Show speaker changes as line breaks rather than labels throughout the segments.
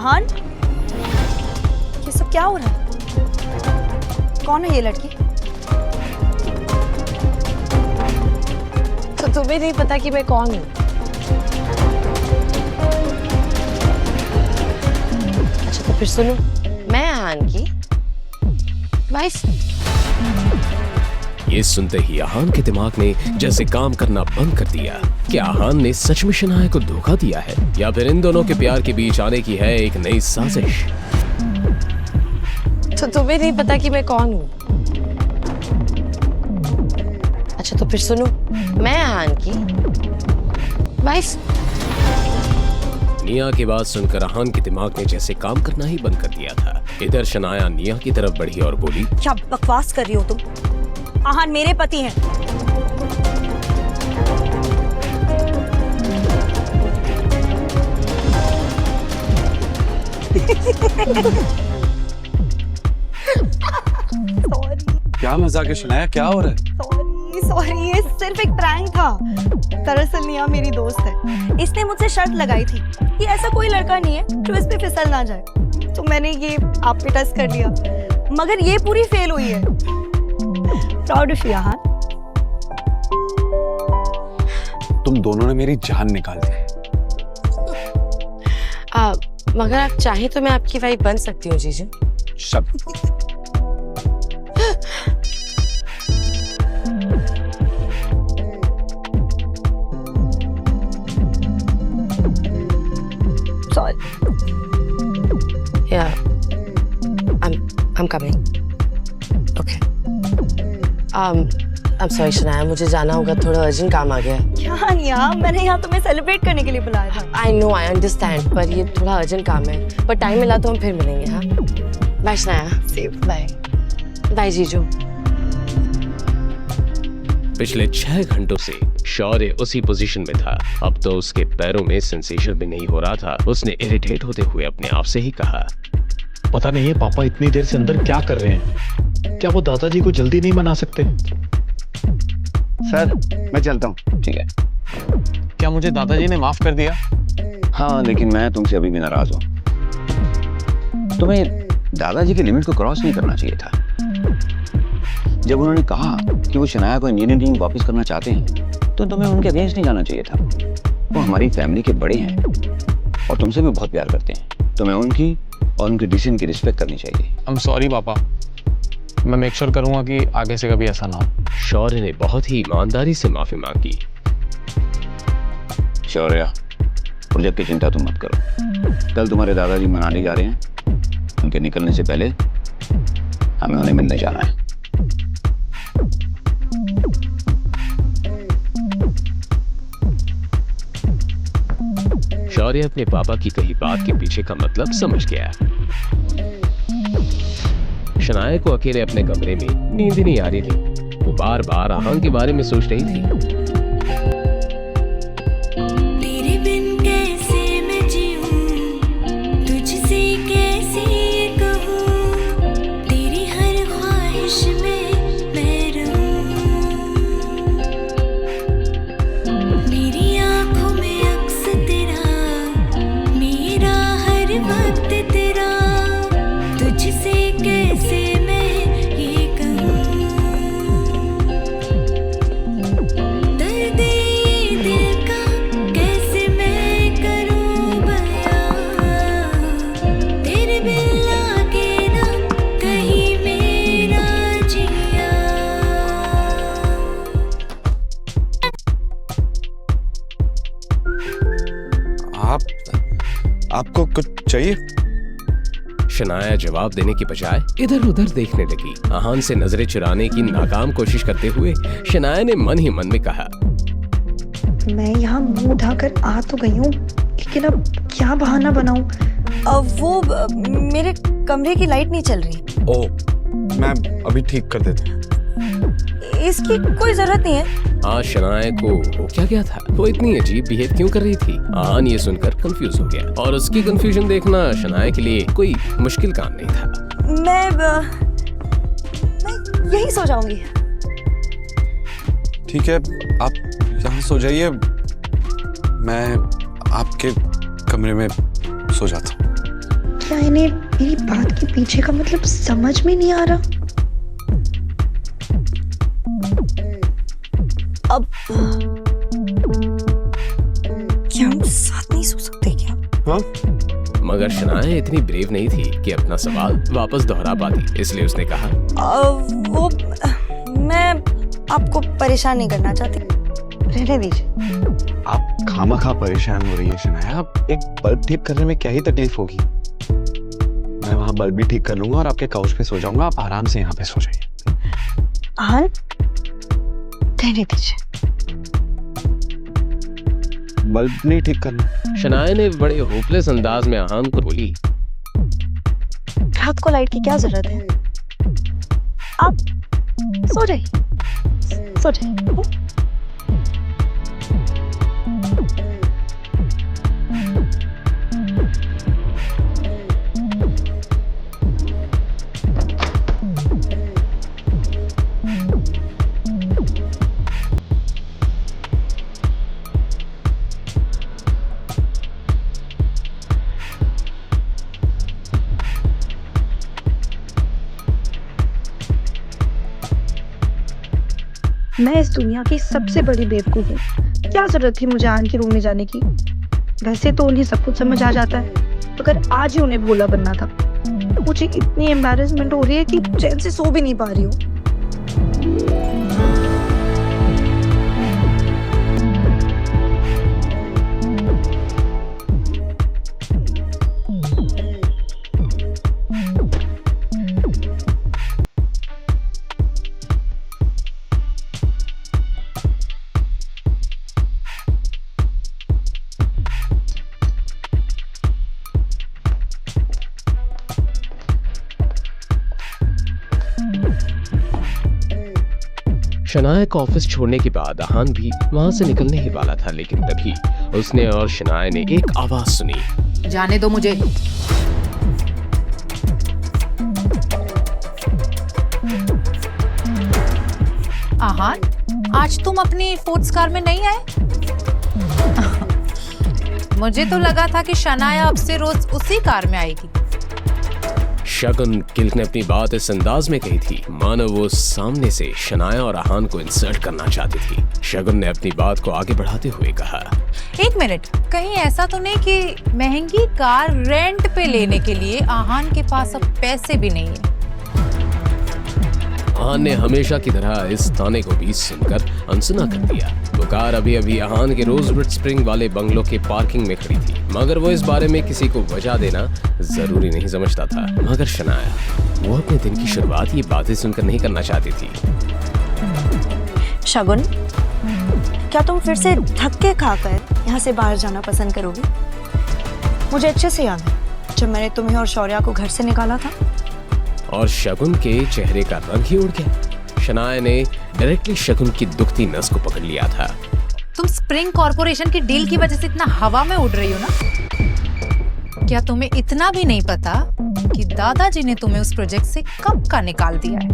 हान, ये सब क्या हो रहा है? कौन है ये लड़की?
तो तुम्हें नहीं पता कि मैं कौन हूँ? अच्छा तो फिर सुनो, मैं आहान की वाइफ।
ये सुनते ही आहान के दिमाग ने जैसे काम करना बंद कर दिया। क्या आहान ने सच में शनाया को धोखा दिया है या फिर इन दोनों के प्यार के बीच आने की है एक नई साजिश?
तो तुम्हें नहीं पता कि मैं कौन हूँ? अच्छा तो फिर सुनो, मैं आहान की वाइफ।
निया की बात सुनकर आहान के दिमाग ने जैसे काम करना ही बंद कर दिया था। इधर शनाया निया की तरफ बढ़ी और बोली,
क्या बकवास कर रही हो तुम? आहान मेरे पति हैं।
क्या मजाक है शनाया, क्या हो रहा है?
सॉरी, ये सिर्फ एक प्रैंक था। दरअसल निया मेरी दोस्त है। इसने मुझसे शर्त लगाई थी कि ऐसा कोई लड़का नहीं है जो इस पे फिसल ना जाए, तो मैंने ये आप पे टच कर लिया, मगर ये पूरी फेल हुई है। Proud of you Aahan.
तुम दोनों ने मेरी जान निकाल दी।
मगर आप चाहे तो मैं आपकी वाइफ बन सकती हूँ जीजू।
शब्द
sorry.
Yeah, I'm coming. Okay. I'm sorry Shanaya, मुझे जाना होगा, थोड़ा अर्जेंट काम आ गया।
क्या निया, मैंने यहाँ तुम्हें सेलिब्रेट करने के लिए बुलाया था।
I know, I understand, पर ये थोड़ा अर्जेंट काम है। पर टाइम मिला तो हम फिर मिलेंगे, हाँ? Bye Shanaya.
Safe.
Bye. Bye जीजू।
पिछले 6 घंटों से शौर्य उसी पोजीशन में था। अब तो उसके पैरों में सेंसेशन भी नहीं हो रहा था। उसने इरिटेट होते हुए अपने आप से ही कहा,
पता नहीं है पापा इतनी देर से अंदर क्या कर रहे हैं। क्या वो दादाजी को जल्दी नहीं मना सकते?
सर मैं चलता हूँ। ठीक है।
क्या मुझे दादाजी ने माफ कर दिया?
हाँ लेकिन मैं तुमसे अभी भी नाराज हूँ। तुम्हें दादाजी की लिमिट को क्रॉस नहीं करना चाहिए था। जब उन्होंने कहा कि वो शनाया को इंजीनियरिंग वापस करना चाहते हैं तो तुम्हें उनके अगेंस्ट नहीं जाना चाहिए था। वो हमारी फैमिली के बड़े हैं और तुमसे भी बहुत प्यार करते हैं। तुम्हें उनकी और उनके डिसीजन की रिस्पेक्ट करनी चाहिए।
I'm sorry पापा, मैं मेक श्योर करूंगा कि आगे से कभी ऐसा ना हो।
शौर्य ने बहुत ही ईमानदारी से माफी मांगी।
शौर्य, प्रोजेक्ट की चिंता तुम मत करो। कल तुम्हारे दादाजी मनाली जा रहे हैं। उनके निकलने से पहले हमें उन्हें मिलने जाना है।
शौर्य अपने पापा की कही बात के पीछे का मतलब समझ गया। शनाया को अकेले अपने कमरे में नींद नहीं आ रही थी। वो बार बार आहान के बारे में सोच रही थी।
तेरे बिन कैसे मैं जीऊं, तुझसे कैसे कहूं, तेरी हर ख्वाहिश में मैं रहूं। मेरी आंखों में अक्स तेरा, मेरा हर वक्त तेरा, तुझसे कैसे मैं ये कहूं। दर्द ये दिल का कैसे मैं करूं बयां, तेरे बिन लागे ना कहीं मेरा जिया।
आपको कुछ चाहिए?
शनाया जवाब देने की बजाय इधर उधर देखने लगी। आहान से नजरें चुराने की नाकाम कोशिश करते हुए शनाया ने मन ही मन में कहा,
मैं यहाँ मुंह उठाकर आ तो गई हूँ, लेकिन अब क्या बहाना बनाऊं?
वो मेरे कमरे की लाइट नहीं चल रही।
ओ, मैं अभी ठीक कर देता हूँ।
इसकी कोई जरूरत नहीं है।
आज शनाया को हो क्या गया था? वो इतनी अजीब बिहेव क्यों कर रही थी? आहान ये सुनकर कंफ्यूज हो गया और उसकी कंफ्यूजन देखना शनाया के लिए कोई मुश्किल काम नहीं था।
मैं यही सो जाऊंगी।
ठीक है, आप यहाँ सो जाइए, मैं आपके कमरे में सो जाता हूँ।
क्या इन्हें मेरी बात के पीछे का मतलब समझ में नहीं आ रहा?
अब क्या हम साथ नहीं सो सकते क्या?
मगर शनाया इतनी ब्रेव नहीं थी कि अपना सवाल वापस दोहरा पाती, इसलिए उसने कहा,
वो मैं आपको परेशान नहीं करना चाहती, रहने दीजिए।
आप खामखा परेशान हो रही है शनाया। आप एक बल्ब ठीक करने में क्या ही तकलीफ होगी। मैं वहां बल्ब भी ठीक कर लूंगा और आपके काउच पे सो जाऊंगा। आप आराम से यहाँ पे सो जाइए।
हाँ, रहने दीजिए।
बल्ब नहीं ठीक करना।
शनाया ने बड़े होपलेस अंदाज में आहान को बोली,
रात को लाइट की क्या जरूरत है? आप सो जाइए, सो जाइए।
मैं इस दुनिया की सबसे बड़ी बेवकूफ हूँ। क्या जरूरत थी मुझे आन के रूम में जाने की? वैसे तो उन्हें सब कुछ समझ आ जाता है, मगर आज ही उन्हें भोला बनना था। मुझे इतनी एम्बैरेसमेंट हो रही है कि चैन से सो भी नहीं पा रही हूँ।
शनाया को ऑफिस छोड़ने के बाद आहान भी वहां से निकलने ही वाला था, लेकिन तभी उसने और शनाया ने एक आवाज सुनी।
जाने दो मुझे। आहान, आज तुम अपनी स्पोर्ट्स कार में नहीं आए? मुझे तो लगा था कि शनाया अब से रोज उसी कार में आएगी।
शगुन गिल ने अपनी बात इस अंदाज में कही थी मानो वो सामने से शनाया और आहान को इंसल्ट करना चाहती थी। शगुन ने अपनी बात को आगे बढ़ाते हुए कहा,
एक मिनट, कहीं ऐसा तो नहीं कि महंगी कार रेंट पे लेने के लिए आहान के पास अब पैसे भी नहीं है?
आहान ने हमेशा की तरह इस ताने को भी सुनकर अनसुना कर दिया। वो कार अभी अभी आहान के रोजवुड स्प्रिंग वाले बंगलों के पार्किंग में खड़ी थी, मगर वो इस बारे में किसी को वजह देना जरूरी नहीं समझता था। मगर शनाया वो अपने दिन की शुरुआत ये बातें सुनकर नहीं करना चाहती थी।
शगुन, क्या तुम फिर से धक्के खाकर यहाँ से बाहर जाना पसंद करोगी? मुझे अच्छे से याद है जब मैंने तुम्हें और शौर्या को घर से निकाला था।
और शगुन के चेहरे का रंग ही उड़ गया। शनाया ने डायरेक्टली शगुन की दुखती नस को पकड़ लिया था।
तुम स्प्रिंग कॉर्पोरेशन की डील की वजह से इतना हवा में उड़ रही हो ना? क्या तुम्हें इतना भी नहीं पता कि दादाजी ने तुम्हें उस प्रोजेक्ट से कब का निकाल दिया है?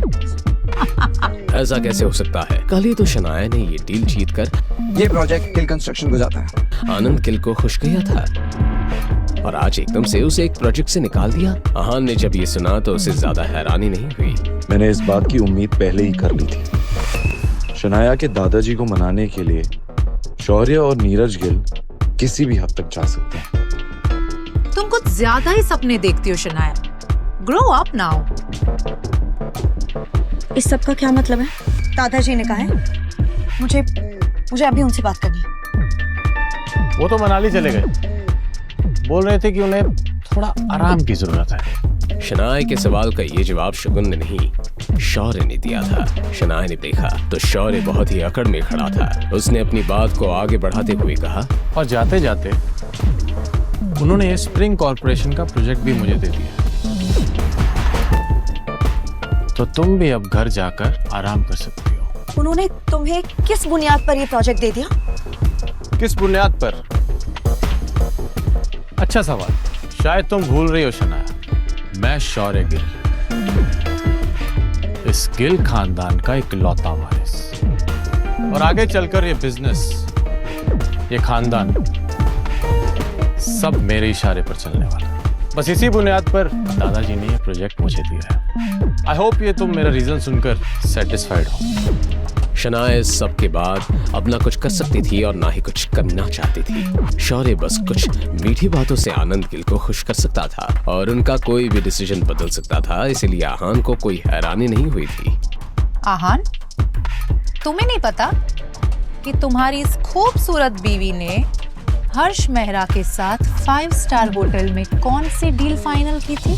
ऐसा कैसे हो सकता है? कल ही तो शनाया ने ये डील जीतकर
ये प्रोजेक्ट किल कंस्ट्रक्शन को जाता है।
आनंद किल को खुश किया था और आज एकदम से उसे एक प्रोजेक्ट से निकाल दिया। आहान ने जब ये सुना तो उसे ज्यादा हैरानी नहीं हुई।
मैंने इस बात की उम्मीद पहले ही कर ली थी। शनाया के दादाजी को मनाने के लिए शौर्य और नीरज गिल किसी भी हद तक जा सकते हैं।
तुम कुछ ज्यादा ही सपने देखती हो शनाया। Grow up now.
इस सब का क्या मतलब है? दादाजी ने कहा है मुझे अभी उनसे बात करनी है।
वो तो मनाली चले गए, बोल रहे थे कि उन्हें थोड़ा आराम की जरूरत है।
शनाया के सवाल का ये जवाब शगुन ने नहीं, शौर्य ने दिया था। शनाया ने देखा तो शौर्य बहुत ही अकड़ में खड़ा था। उसने अपनी बात को आगे बढ़ाते हुए कहा,
और जाते जाते उन्होंने ये स्प्रिंग कॉर्पोरेशन का प्रोजेक्ट भी मुझे दे दिया, तो तुम भी अब घर जाकर आराम कर सकती हो।
उन्होंने तुम्हें किस बुनियाद पर ये प्रोजेक्ट दे दिया?
किस बुनियाद पर? अच्छा सवाल। शायद तुम भूल रही हो शनाया, मैं शौर्य गिल, इस गिल खानदान का इकलौता वारिस, और आगे चलकर ये बिजनेस, ये खानदान सब मेरे इशारे पर चलने वाला। बस इसी बुनियाद पर दादाजी ने ये प्रोजेक्ट मुझे दिया है। आई होप ये तुम मेरा रीजन सुनकर सेटिस्फाइड हो।
शनाया इस सब के बाद अब ना कुछ कर सकती थी और ना ही कुछ करना चाहती थी। शौर्य बस कुछ मीठी बातों से आनंद गिल को खुश कर सकता था और उनका कोई भी डिसीजन बदल सकता था, इसीलिए आहान को कोई हैरानी नहीं हुई थी।
आहान, तुम्हें नहीं पता कि तुम्हारी इस खूबसूरत बीवी ने हर्ष मेहरा के साथ 5 स्टार होटल में कौन सी डील फाइनल की थी?